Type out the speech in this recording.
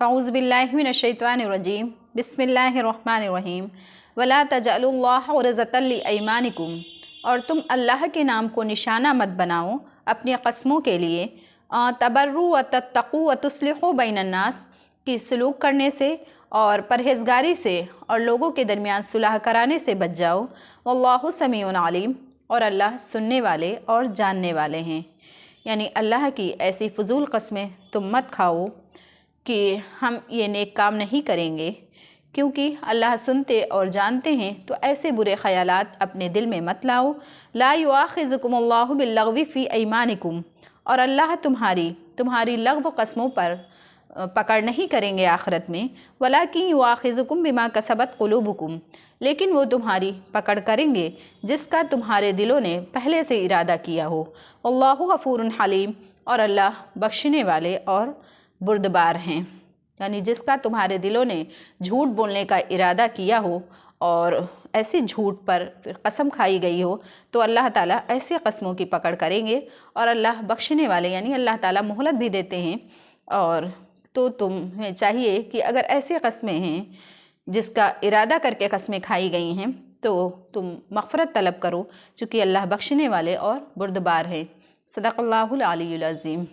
फ़अऊज़ु बिल्लाहि मिनश्शैतानिर्रजीम बिस्मिल्लाहिर्रहमानिर्रहीम वला तजअलुल्लाह उर्ज़तल लिअयमानिकुम, और तुम अल्लाह के नाम को निशाना मत बनाओ अपनी कस्मों के लिए। तबर्रु व तत्तक़ू व तुस्लिहू बैनन्नास, की सलूक करने से और परहेज़गारी से और लोगों के दरमियान सुलह कराने से बच जाओ। वल्लाहु समीउन अलीम, और अल्लाह सुनने वाले और जानने वाले हैं। यानी अल्लाह की ऐसी फ़ुज़ूल क़स्में तुम मत खाओ कि हम ये नेक काम नहीं करेंगे, क्योंकि अल्लाह सुनते और जानते हैं। तो ऐसे बुरे ख़यालात अपने दिल में मत लाओ। ला युआख़िज़ुकुमुल्लाहु बिल्लग़्वी फ़ी अयमानिकुम, और अल्लाह तुम्हारी लग़्व क़स्मों पर पकड़ नहीं करेंगे आखिरत में। वलाकिन युआख़िज़ुकुम बिमा कसबत क़ुलूबुकुम, लेकिन वो तुम्हारी पकड़ करेंगे जिसका तुम्हारे दिलों ने पहले से इरादा किया हो। वल्लाहु गफ़ूरुन हलीम, और अल्लाह बख्शने वाले और बुर्दबार हैं। यानी जिसका तुम्हारे दिलों ने झूठ बोलने का इरादा किया हो और ऐसी झूठ पर कसम खाई गई हो, तो अल्लाह ताला ऐसी कस्मों की पकड़ करेंगे। और अल्लाह बख्शने वाले, यानी अल्लाह ताला मोहलत भी देते हैं। और तो तुम्हें चाहिए कि अगर ऐसी कस्में हैं जिसका इरादा करके कस्में खाई गई हैं, तो तुम मग़फ़िरत तलब करो, चूँकि अल्लाह बख्शने वाले और बुर्दबार है। सदक़ल्लाहुल अलीयुल अज़ीम।